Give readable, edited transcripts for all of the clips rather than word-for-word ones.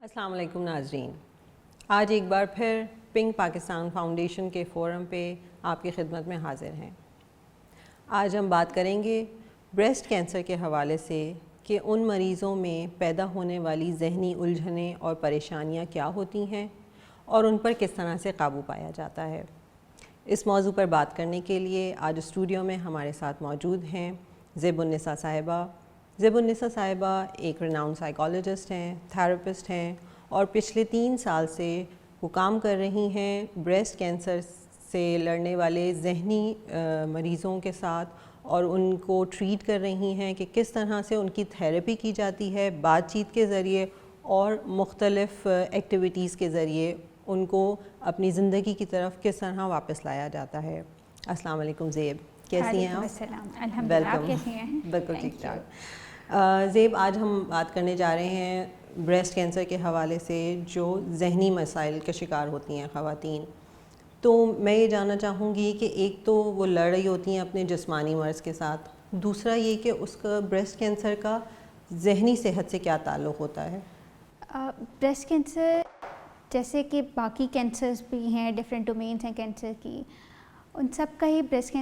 السلام علیکم ناظرین، آج ایک بار پھر پنک پاکستان فاؤنڈیشن کے فورم پہ آپ کی خدمت میں حاضر ہیں۔ آج ہم بات کریں گے بریسٹ کینسر کے حوالے سے کہ ان مریضوں میں پیدا ہونے والی ذہنی الجھنیں اور پریشانیاں کیا ہوتی ہیں اور ان پر کس طرح سے قابو پایا جاتا ہے۔ اس موضوع پر بات کرنے کے لیے آج اسٹوڈیو میں ہمارے ساتھ موجود ہیں زیب النساء صاحبہ۔ زیب النساء صاحبہ ایک ریناؤنڈ سائیکالوجسٹ ہیں، تھراپسٹ ہیں اور پچھلے 3 سال سے وہ کام کر رہی ہیں بریسٹ کینسر سے لڑنے والے ذہنی مریضوں کے ساتھ، اور ان کو ٹریٹ کر رہی ہیں کہ کس طرح سے ان کی تھیراپی کی جاتی ہے بات چیت کے ذریعے اور مختلف ایکٹیویٹیز کے ذریعے ان کو اپنی زندگی کی طرف کس طرح واپس لایا جاتا ہے۔ السلام علیکم زیب، کیسی ہیں آپ؟ ویلکم۔ کیسی ہیں؟ بالکل ٹھیک ٹھاک۔ زیب، آج ہم بات کرنے جا رہے ہیں بریسٹ کینسر کے حوالے سے جو ذہنی مسائل کے شکار ہوتی ہیں خواتین۔ تو میں یہ جاننا چاہوں گی کہ ایک تو وہ لڑ رہی ہوتی ہیں اپنے جسمانی مرض کے ساتھ، دوسرا یہ کہ اس کا بریسٹ کینسر کا ذہنی صحت سے کیا تعلق ہوتا ہے؟ بریسٹ کینسر جیسے کہ باقی کینسرز بھی ہیں، ڈفرینٹ ڈومینس ہیں کینسر کی، ان سب کا ہی بریسٹ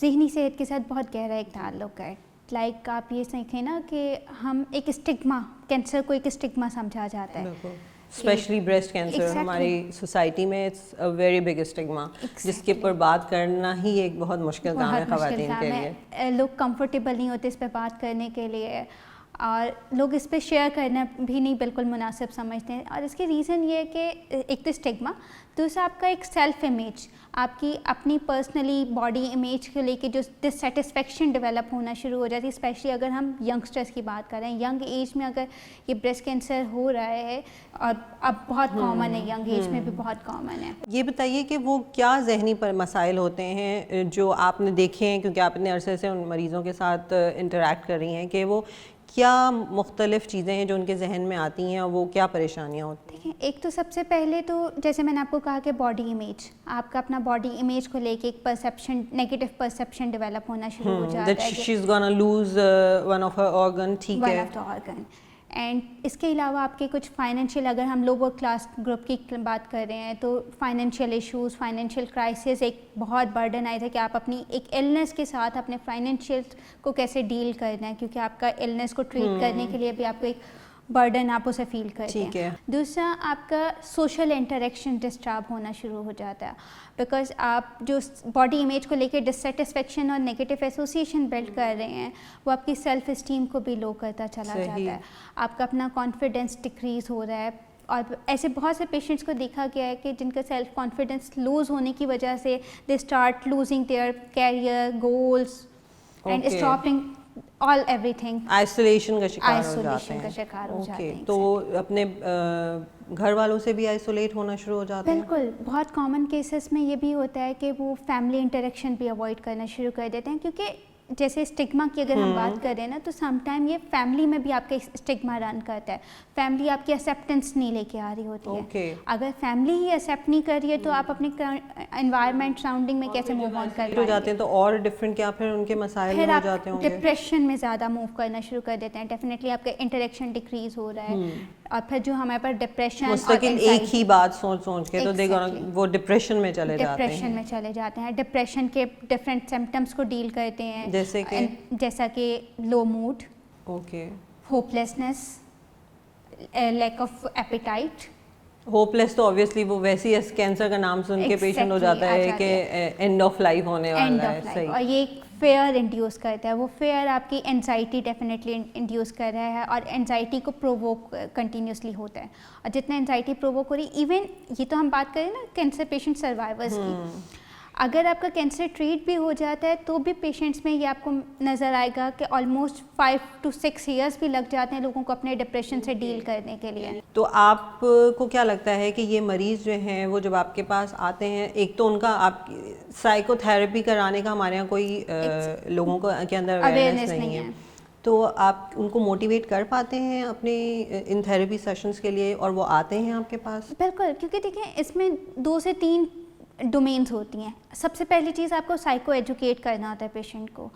ذہنی صحت کے ساتھ بہت گہرا ایک تعلق ہے۔ لائک آپ یہ سیکھیں نا کہ ہم ایک اسٹگما، کینسر کو ایک اسٹگما سمجھا جاتا ہے، اسپیشلی بریسٹ کینسر ہماری سوسائٹی میں it's a very big stigma, جس کے اوپر بات کرنا ہی ایک بہت مشکل کام ہے خواتین کے لیے۔ لوگ کمفرٹیبل نہیں ہوتے اس پہ بات کرنے کے لیے، اور لوگ اس پہ شیئر کرنا بھی نہیں بالکل مناسب سمجھتے ہیں، اور اس کے ریزن یہ ہے کہ ایک تو اسٹگما، دوسرا آپ کا ایک سیلف امیج، آپ کی اپنی پرسنلی باڈی امیج کو لے کے جو ڈسسیٹسفیکشن ڈیولپ ہونا شروع ہو جاتی ہے، اسپیشلی اگر ہم ینگسٹرس کی بات کریں، ینگ ایج میں اگر یہ بریسٹ کینسر ہو رہا ہے، اور اب بہت کامن ہے، ینگ ایج میں بھی بہت کامن ہے۔ یہ بتائیے کہ وہ کیا ذہنی مسائل ہوتے ہیں جو آپ نے دیکھے ہیں، کیونکہ آپ اتنے عرصے سے ان مریضوں کے ساتھ انٹریکٹ کر رہی ہیں، کہ وہ کیا مختلف چیزیں ہیں جو ان کے ذہن میں آتی ہیں اور وہ کیا پریشانیاں ہوتی ہیں؟ دیکھیں، ایک تو سب سے پہلے تو جیسے میں نے آپ کو کہا کہ باڈی امیج، آپ کا اپنا باڈی امیج کو لے کے ایک پرسیپشن، نیگیٹو پرسیپشن ڈیولپ ہونا شروع ہو جاتا ہے that she's gonna lose one of her organ، ٹھیک ہے، one of the organ. And اس کے علاوہ آپ کے کچھ فائنینشیل، اگر ہم لوور کلاس گروپ کی بات کر رہے ہیں تو فائنینشیل ایشوز، فائنینشیل کرائسس ایک بہت برڈن آیا تھا کہ آپ اپنی ایک النس کے ساتھ اپنے فائنینشیل کو کیسے ڈیل کرنا ہے، کیونکہ آپ کا النس کو ٹریٹ کرنے کے لیے بھی آپ کو ایک برڈن آپ اسے فیل کرتے ہیں۔ دوسرا، آپ کا سوشل انٹریکشن ڈسٹرب ہونا شروع ہو جاتا ہے، بیکاز آپ جو باڈی امیج کو لے کے ڈسسیٹسفیکشن اور نیگیٹو ایسوسیشن بلڈ کر رہے ہیں، وہ آپ کی سیلف اسٹیم کو بھی لو کرتا چلا جاتا ہے، آپ کا اپنا کانفیڈنس ڈکریز ہو رہا ہے۔ اور ایسے بہت سے پیشنٹس کو دیکھا گیا ہے کہ جن کا سیلف کانفیڈنس لوز ہونے کی وجہ سے they start losing their career goals and stopping all everything, isolation کا شکار ہو جاتے ہیں۔ تو اپنے گھر والوں سے بھی آئسولیٹ ہونا شروع ہو جاتے ہیں۔ بالکل، بہت کامن کیسز میں یہ بھی ہوتا ہے کہ وہ فیملی انٹریکشن بھی اوائڈ کرنا شروع کر دیتے ہیں، کیونکہ جیسے اسٹگما کی اگر ہم بات کریں نا، تو سم ٹائم یہ فیملی میں بھی آپ کا اسٹگما رن کرتا ہے، فیملی آپ کی ایکسیپٹنس نہیں لے کے آ رہی ہوتی ہے۔ اگر فیملی ہی ایکسیپٹ نہیں کر رہی ہے تو آپ اپنے انوائرمنٹ سراؤنڈنگ میں کیسے موو آن کر جاتے ہیں؟ تو اور ڈفرینٹ کیا پھر ان کے مسائل ہو جاتے ہوں گے؟ ڈپریشن میں زیادہ موو کرنا شروع کر دیتے ہیں، ڈیفینیٹلی آپ کا انٹریکشن ڈکریز ہو رہا ہے، اور پھر جو ہمارے پاس ڈپریشن مستقل ایک ہی بات سوچ کے تو وہ ڈپریشن میں چلے جاتے ہیں۔ ڈپریشن کے ڈفرینٹ سمپٹمس کو ڈیل کرتے ہیں، جیسا کہ low mood, hopelessness, lack of appetite. Hopeless تو obviously وہ ویسی کینسر کا نام سن کے پیشنٹ ہو جاتا ہے کہ اینڈ آف لائف ہونے والا ہے، اور یہ ایک فیئر انڈیوس کرتا ہے، وہ فیئر آپ کی انزائٹی ڈیفینیٹلی انڈیوس کر رہا ہے، اور انزائٹی کو پرووک کنٹینیوسلی ہوتا ہے، اور جتنا انزائٹی پرووک ہو رہی، ایون یہ تو ہم بات کریں نا کینسر پیشنٹ سروائیورس کی، اگر آپ کا کینسر ٹریٹ بھی ہو جاتا ہے تو بھی پیشنٹس میں یہ آپ کو نظر آئے گا کہ آلموسٹ 5 to 6 ایئرس بھی لگ جاتے ہیں لوگوں کو اپنے ڈپریشن سے ڈیل کرنے کے لیے۔ تو آپ کو کیا لگتا ہے کہ یہ مریض جو ہیں وہ جب آپ کے پاس آتے ہیں، ایک تو ان کا آپ سائیکو تھراپی کرانے کا ہمارے یہاں کوئی لوگوں کے اندر اویئرنیس نہیں ہے، تو آپ ان کو موٹیویٹ کر پاتے ہیں اپنے ان تھراپی سیشنز کے لیے، اور وہ آتے ہیں آپ کے پاس؟ بالکل، کیونکہ دیکھیں اس میں 2 سے 3 ڈومینس ہوتی ہیں۔ سب سے پہلی چیز آپ کو سائیکو ایجوکیٹ کرنا ہوتا ہے پیشنٹ کو،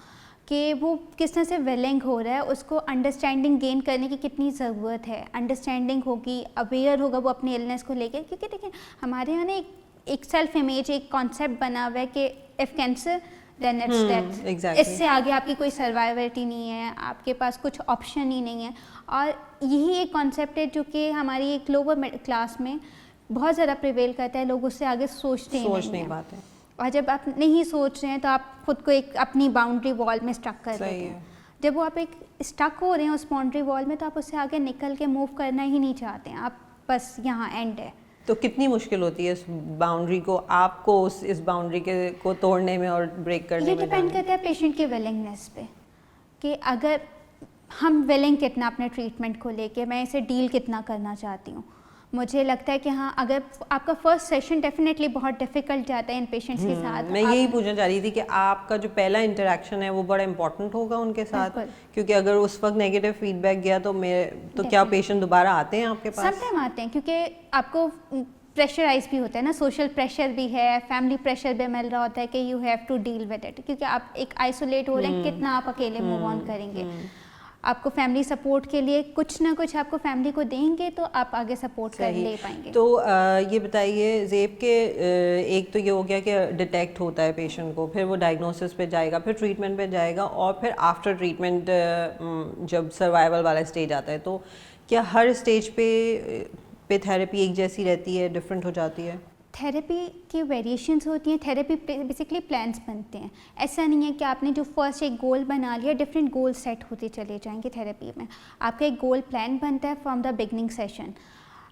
کہ کہ وہ کس طرح سے ویلنگ ہو رہا ہے, اس کو انڈرسٹینڈنگ گین کرنے کی کتنی ضرورت ہے, انڈرسٹینڈنگ ہوگی, اویئر ہوگا وہ اپنی النس کو لے کے. کیونکہ دیکھیں ہمارے یہاں نا ایک سیلف امیج, ایک کانسیپٹ بنا ہوا ہے کہ if cancer then it's death, اس سے آگے آپ کی کوئی سروائیورٹی نہیں ہے, آپ کے پاس کچھ آپشن ہی نہیں ہے. اور یہی ایک کانسیپٹ ہے جو کہ ہماری ایک لوور کلاس میں بہت زیادہ پریویل کرتا ہے, لوگ اس سے آگے سوچتے ہی نہیں ہیں. اور جب آپ نہیں سوچ رہے ہیں تو آپ خود کو ایک اپنی باؤنڈری وال میں اسٹک کر دیتے ہیں. جب وہ آپ ایک اسٹک ہو رہے ہیں اس باؤنڈری وال میں, تو آپ اس سے آگے نکل کے موو کرنا ہی نہیں چاہتے ہیں, آپ بس یہاں اینڈ ہے. تو کتنی مشکل ہوتی ہے اس باؤنڈری کو, آپ کو اس باؤنڈری کو توڑنے میں اور بریک کرنے میں؟ یہ ڈپینڈ کرتا ہے پیشنٹ کی ولنگنیس پہ, کہ اگر ہم ولنگ کتنا اپنے ٹریٹمنٹ کو لے کے, میں اسے ڈیل کتنا کرنا چاہتی ہوں. مجھے لگتا ہے کہ ہاں اگر آپ کا فرسٹ سیشن ڈیفینیٹلی بہت ڈیفیکلٹ جاتا ہے ان پیشنٹس کے ساتھ. میں یہی پوچھنا چاہ رہی تھی کہ آپ کا جو پہلا انٹریکشن ہے وہ بڑا امپورٹنٹ ہوگا ان کے ساتھ, کیونکہ اگر اس وقت نیگیٹو فیڈ بیک گیا تو کیا پیشنٹ دوبارہ آتے ہیں آپ کے پاس؟ سم ٹائم آتے ہیں, کیونکہ آپ کو پریشرائز بھی ہوتا ہے نا, سوشل پریشر بھی ہے, فیملی پریشر بھی مل رہا ہوتا ہے کہ you have to deal with it, کیونکہ آپ ایک آئسولیٹ ہو رہے ہیں, کتنا آپ اکیلے موو آن کریں گے. آپ کو فیملی سپورٹ کے لیے کچھ نہ کچھ آپ کو فیملی کو دیں گے تو آپ آگے سپورٹ کر لے پائیں گے. تو یہ بتائیے زیب کہ ایک تو یہ ہو گیا کہ ڈیٹیکٹ ہوتا ہے پیشنٹ کو, پھر وہ ڈائگنوسس پہ جائے گا, پھر ٹریٹمنٹ پہ جائے گا, اور پھر آفٹر ٹریٹمنٹ جب سروائیول والا اسٹیج آتا ہے, تو کیا ہر اسٹیج پہ تھیراپی ایک جیسی رہتی ہے, ڈفرینٹ ہو جاتی ہے؟ تھیراپی کی ویریشنس ہوتی ہیں, تھیراپی بیسکلی پلانس بنتے ہیں. ایسا نہیں ہے کہ آپ نے جو فرسٹ ایک گول بنا لیا, ڈفرینٹ گول سیٹ ہوتے چلے جائیں گے تھیراپی میں. آپ کا ایک گول پلان بنتا ہے فرام دا بگننگ سیشن.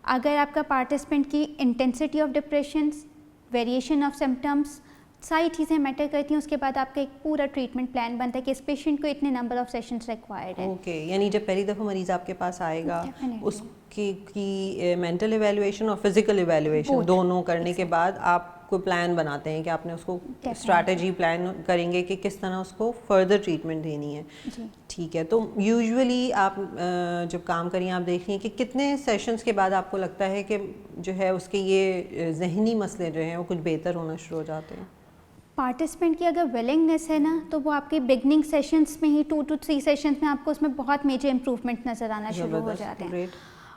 اگر آپ کا پارٹیسپینٹ کی intensity of depressions, variation of symptoms, ساری چیزیں میٹر کرتی ہیں, اس کے بعد آپ کا ایک پورا ٹریٹمنٹ پلان بنتا ہے کہ اس پیشنٹ کو اتنے نمبر آف سیشنس ریکوائرڈ ہے. اوکے, یعنی جب پہلی دفعہ مریض آپ کے پاس آئے گا, اس کی مینٹل ایویلویشن اور فزیکل ایویلویشن دونوں کرنے کے بعد آپ کو پلان بناتے ہیں کہ آپ نے اس کو اسٹریٹجی پلان کریں گے کہ کس طرح اس کو فردر ٹریٹمنٹ دینی ہے. ٹھیک ہے, تو یوزولی آپ جب کام کریں آپ دیکھ رہی ہیں کہ کتنے سیشنز کے بعد آپ کو لگتا ہے کہ جو ہے اس کے یہ ذہنی مسئلے جو ہیں وہ کچھ بہتر ہونا شروع ہو جاتے ہیں؟ پارٹیسپینٹ کی اگر ولنگنیس ہے نا, تو وہ آپ کے بگننگ سیشنس میں ہی 2 to 3 سیشنس میں آپ کو اس میں بہت میجر امپروومنٹ نظر آنا شروع ہو جاتے ہیں.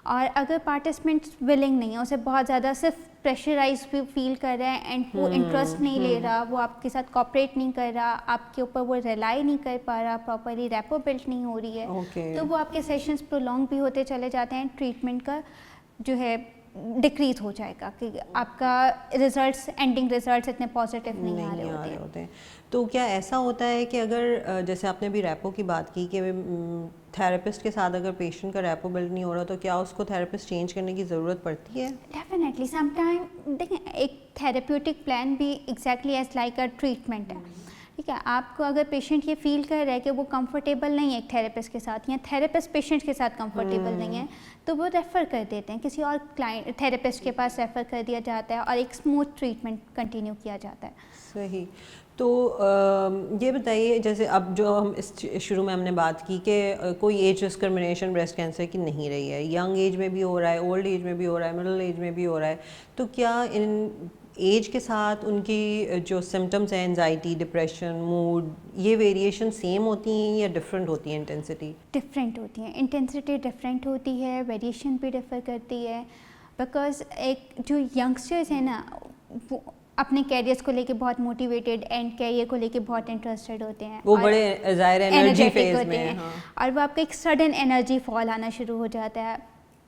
اور اگر پارٹیسپینٹ ولنگ نہیں ہے, اسے بہت زیادہ صرف پریشرائز بھی فیل کر رہا ہے اینڈ وہ انٹرسٹ نہیں لے رہا, وہ آپ کے ساتھ کوآپریٹ نہیں کر رہا, آپ کے اوپر وہ ریلائی نہیں کر پا رہا, پراپرلی ریپو بلڈ نہیں ہو رہی ہے, تو وہ آپ کے سیشنز پرولونگ بھی ہوتے چلے جاتے ہیں. ٹریٹمنٹ کا جو ہے ڈکریز ہو جائے گا, کہ آپ کا ریزلٹس, اینڈنگ ریزلٹس اتنے پازیٹیو نہیں آ رہے ہوتے ہیں. تو کیا ایسا ہوتا ہے کہ اگر جیسے آپ نے ابھی ریپو کی بات کی کہ تھراپسٹ کے ساتھ اگر پیشنٹ کا ریپو بلڈ نہیں ہو رہا, تو کیا اس کو تھراپسٹ چینج کرنے کی ضرورت پڑتی ہے؟ ڈیفینیٹلی. سم ٹائم دیکھیں ایک تھراپیوٹک پلان بھی exactly as like a treatment ہے. ٹھیک ہے, آپ کو اگر پیشنٹ یہ فیل کر رہا ہے کہ وہ کمفرٹیبل نہیں ہے ایک تھراپسٹ کے ساتھ, یا تھراپسٹ پیشنٹ کے ساتھ کمفرٹیبل نہیں ہے, تو وہ ریفر کر دیتے ہیں کسی اور کلائنٹ تھراپسٹ کے پاس, ریفر کر دیا جاتا ہے اور ایک اسموتھ ٹریٹمنٹ کنٹینیو کیا جاتا ہے. صحیح. تو یہ بتائیے, جیسے اب جو ہم اس شروع میں ہم نے بات کی کہ کوئی ایج ڈسکرمنیشن بریسٹ کینسر کی نہیں رہی ہے, ینگ ایج میں بھی ہو رہا ہے, اولڈ ایج میں بھی ہو رہا ہے, مڈل ایج میں بھی ہو رہا ہے, تو کیا ان ایج کے ساتھ ان کی جو سمٹمس ہیں, انزائٹی, ڈپریشن, موڈ, یہ ویریشن سیم ہوتی ہیں یا ڈفرینٹ ہوتی ہیں انٹینسٹی؟ ڈفرینٹ ہوتی ہیں, انٹینسٹی ڈفرینٹ ہوتی ہے, ویریشن بھی ڈفر کرتی ہے. بیکاز ایک جو ینگسٹرز ہیں نا, وہ اپنے کیریئرس کو لے کے بہت موٹیویٹیڈ اینڈ کیریئر کو لے کے بہت انٹرسٹیڈ ہوتے ہیں, وہ بڑے ظاہر انرجی فیز میں ہیں, اور وہ آپ کا ایک سڈن انرجی فال آنا شروع ہو جاتا ہے.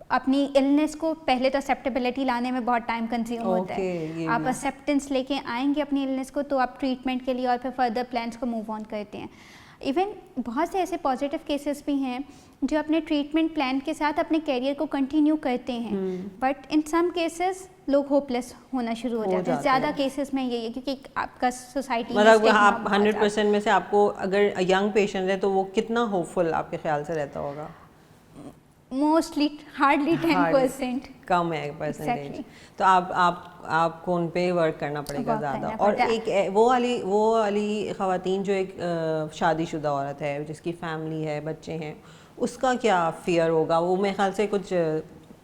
اپنی النس کو پہلے تو ایکسیپٹیبلٹی لانے میں بہت ٹائم کنزیوم ہوتا ہے. آپ ایکسیپٹنس لے کے آئیں گے اپنی النس کو, تو آپ ٹریٹمنٹ کے لیے اور پھر فردر پلانس کو موو آن کرتے ہیں. ایون بہت سے ایسے پازیٹیو کیسز بھی ہیں جو اپنے ٹریٹمنٹ پلان کے ساتھ اپنے کیریئر کو کنٹینیو کرتے ہیں, بٹ ان سم کیسز لوگ ہوپ لیس ہونا شروع ہو جاتے ہیں. زیادہ کیسز میں یہی ہے کیونکہ آپ کا سوسائٹی مطلب آپ 100% میں سے آپ کو اگر ینگ پیشنٹ ہے تو وہ کتنا ہوپ فل آپ کے خیال سے رہتا ہوگا؟ Mostly hardly 10%. کم ہے پرسنٹیج. تو آپ کو ان پہ ورک کرنا پڑے گا زیادہ. اور ایک وہ والی خواتین جو ایک شادی شدہ عورت ہے جس کی فیملی ہے, بچے ہیں, اس کا کیا فیئر ہوگا؟ وہ میرے خیال سے کچھ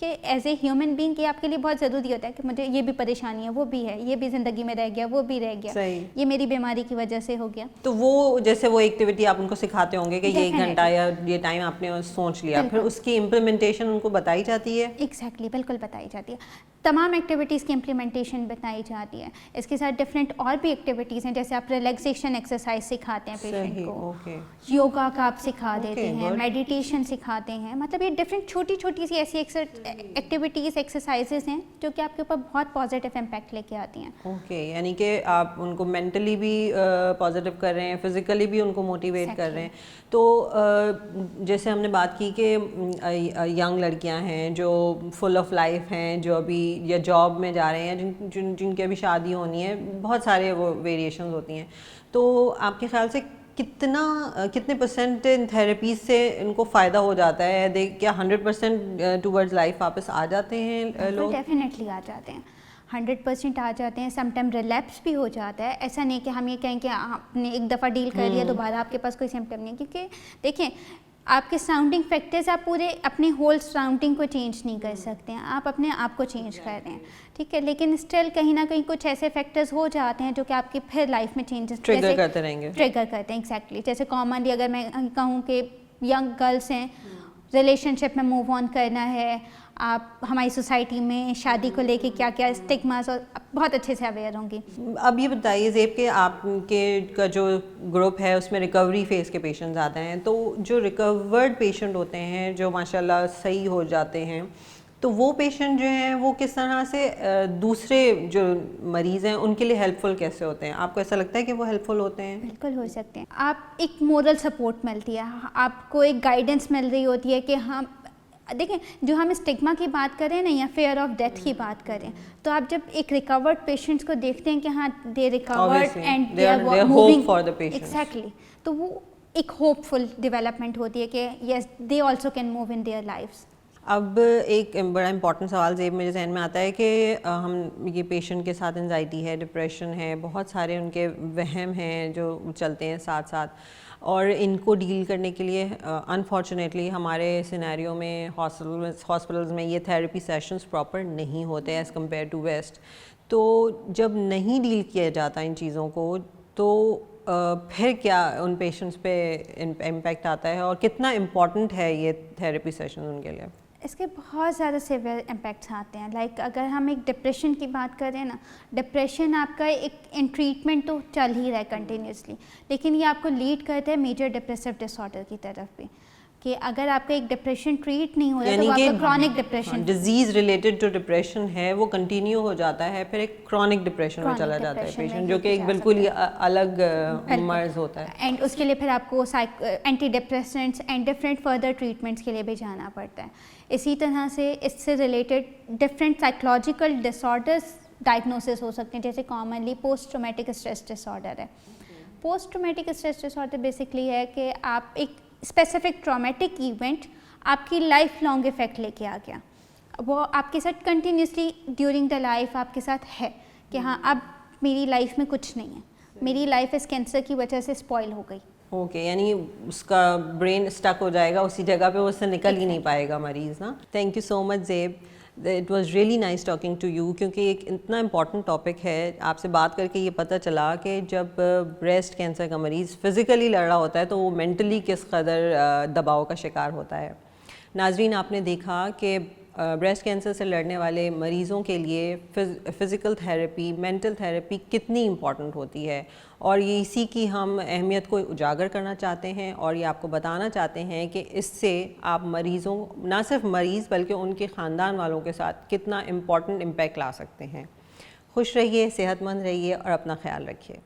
کہ ایز اے ہیومن بینگ یہ آپ کے لیے بہت ضروری ہوتا ہے کہ مجھے یہ بھی پریشانی ہے، وہ بھی ہے، یہ بھی زندگی میں رہ گیا، وہ بھی رہ گیا، یہ میری بیماری کی وجہ سے ہو گیا. تو وہ جیسے وہ ایکٹیویٹی آپ ان کو سکھاتے ہوں گے کہ یہ 1 گھنٹہ یا یہ ٹائم آپ نے سوچ لیا، پھر اس کی امپلیمنٹیشن ان کو بتائی جاتی ہے؟ ایگزیکٹلی، بالکل بتائی جاتی ہے. تمام ایکٹیویٹیز کی امپلیمنٹیشن بتائی جاتی ہے. اس کے ساتھ ڈفرینٹ اور بھی ایکٹیویٹیز ہیں، جیسے آپ ریلیکسیشن ایکسرسائز سکھاتے ہیں پیشنٹ کو، یوگا کا آپ سکھا دیتے ہیں، میڈیٹیشن سکھاتے ہیں. مطلب یہ ڈفرینٹ چھوٹی چھوٹی سی ایسی ایکٹیویٹیز ایکسرسائزز ہیں جو کہ آپ کے اوپر بہت پازیٹیو امپیکٹ لے کے آتی ہیں. اوکے، یعنی کہ آپ ان کو مینٹلی بھی پازیٹیو کر رہے ہیں، فزیکلی بھی ان کو موٹیویٹ کر رہے ہیں. تو جیسے ہم نے بات کی کہ ینگ لڑکیاں ہیں جو فل آف لائف ہیں، جو ابھی یا جاب میں جا رہے ہیں، جن کی ابھی شادی ہونی ہے، بہت سارے وہ ویریشنز ہوتی ہیں، تو آپ کے خیال سے کتنے پرسینٹ ان تھراپیز سے ان کو فائدہ ہو جاتا ہے؟ کیا 100% ٹورڈز لائف واپس آ جاتے ہیں لوگ؟ ڈیفینیٹلی آ جاتے ہیں، 100% آ جاتے ہیں. سم ٹائم ریلیپس بھی ہو جاتا ہے. ایسا نہیں کہ ہم یہ کہیں کہ آپ نے ایک دفعہ ڈیل کر لیا دوبارہ آپ کے پاس کوئی سمٹم نہیں، کیونکہ دیکھیں آپ کے سراؤنڈنگ فیکٹرز، آپ پورے اپنے ہول سراؤنڈنگ کو چینج نہیں کر سکتے ہیں، آپ اپنے آپ کو چینج کر رہے ہیں، ٹھیک ہے، لیکن اسٹل کہیں نہ کہیں کچھ ایسے فیکٹرز ہو جاتے ہیں جو کہ آپ کی پھر لائف میں چینجز ٹریگر کرتے رہیں گے، ٹریگر کرتے ہیں. ایگزیکٹلی، جیسے کامنلی اگر میں کہوں کہ ینگ گرلس ہیں، ریلیشن شپ میں موو آن کرنا ہے، آپ ہماری سوسائٹی میں شادی کو لے کے کیا کیا اسٹگماز، اور بہت اچھے سے اویئر ہوں گی. اب یہ بتائیے زیب کہ آپ کے کا جو گروپ ہے اس میں ریکوری فیز کے پیشنٹس آتے ہیں، تو جو ریکورڈ پیشنٹ ہوتے ہیں جو ماشاء اللہ صحیح ہو جاتے ہیں، تو وہ پیشنٹ جو ہیں وہ کس طرح سے دوسرے جو مریض ہیں ان کے لیے ہیلپ فل کیسے ہوتے ہیں؟ آپ کو ایسا لگتا ہے کہ وہ ہیلپ فل ہوتے ہیں؟ بالکل ہو سکتے ہیں. آپ ایک مورل سپورٹ ملتی ہے، آپ کو ایک گائیڈنس مل رہی ہوتی ہے کہ ہم دیکھیں جو ہم اسٹگما کی بات کریں نا یا فیئر آف ڈیتھ کی بات کریں، تو آپ جب ایک ریکورڈ پیشنٹس کو دیکھتے ہیں کہ ہاں they record and they are moving for the patient, exactly, تو وہ ایک ہوپ فل ڈیولپمنٹ ہوتی ہے کہ yes they also can move in their lives. اب ایک بڑا امپورٹنٹ سوال زیب میرے ذہن میں آتا ہے کہ ہم یہ پیشنٹ کے ساتھ انزائٹی ہے، ڈپریشن ہے، بہت سارے ان کے وہم ہیں جو چلتے ہیں ساتھ ساتھ، اور ان کو ڈیل کرنے کے لیے انفارچونیٹلی ہمارے سینیریو میں ہاسپٹلز میں یہ تھراپی سیشنز پراپر نہیں ہوتے ایز کمپیئر ٹو ویسٹ. تو جب نہیں ڈیل کیا جاتا ان چیزوں کو تو پھر کیا ان پیشنٹس پہ امپیکٹ آتا ہے، اور کتنا امپورٹنٹ ہے یہ تھراپی سیشن ان کے لیے؟ اس کے بہت زیادہ سیویئر امپیکٹس آتے ہیں. لائک اگر ہم ایک ڈپریشن کی بات کریں نا، ڈپریشن آپ کا ایک ان ٹریٹمنٹ تو چل ہی رہا ہے کنٹینیوسلی، لیکن یہ آپ کو لیڈ کرتا ہے میجر ڈپریسو ڈس آرڈر کی طرف بھی، کہ اگر آپ کا ایک ڈپریشن ٹریٹ نہیں ہو رہا تو آپ کا کرونک ڈپریشن، ڈیزیز ریلیٹڈ جو ڈپریشن ہے وہ کنٹینیو ہو جاتا ہے، پھر ایک کرونک ڈپریشن میں چلا جاتا ہے پیشنٹ، جو کہ ایک بالکل ہی الگ مرض ہوتا ہے. اینڈ اس کے لیے پھر آپ کو antidepressants and different further treatments کے لیے بھی جانا پڑتا ہے. اسی طرح سے اس سے related different psychological disorders diagnosis ہو سکتے ہیں، جیسے commonly post traumatic stress disorder ہے. Post traumatic stress disorder basically ہے کہ آپ ایک اسپیسیفک ٹرامیٹک ایونٹ آپ کی لائف لانگ افیکٹ لے کے آ گیا، وہ آپ کے ساتھ کنٹینیوسلی ڈیورنگ دا لائف آپ کے ساتھ ہے کہ ہاں اب میری لائف میں کچھ نہیں ہے، میری لائف اس کینسر کی وجہ سے اسپوائل ہو گئی. اوکے، یعنی اس کا برین اسٹک ہو جائے گا اسی جگہ پہ، وہ اس سے نکل ہی نہیں پائے گا مریض نا. Thank you so much Zeb, it was really nice talking to you, کیونکہ ایک اتنا امپورٹنٹ ٹاپک ہے. آپ سے بات کر کے یہ پتہ چلا کہ جب بریسٹ کینسر کا مریض فزیکلی لڑ رہا ہوتا ہے تو وہ مینٹلی کس قدر دباؤ کا شکار ہوتا ہے. ناظرین، آپ نے دیکھا کہ بریسٹ کینسر سے لڑنے والے مریضوں کے لیے فزیکل تھراپی، مینٹل تھراپی کتنی امپورٹنٹ ہوتی ہے، اور یہ اسی کی ہم اہمیت کو اجاگر کرنا چاہتے ہیں، اور یہ آپ کو بتانا چاہتے ہیں کہ اس سے آپ مریضوں، نہ صرف مریض بلکہ ان کے خاندان والوں کے ساتھ کتنا امپورٹنٹ امپیکٹ لا سکتے ہیں. خوش رہیے، صحت مند رہیے اور اپنا خیال رکھیے.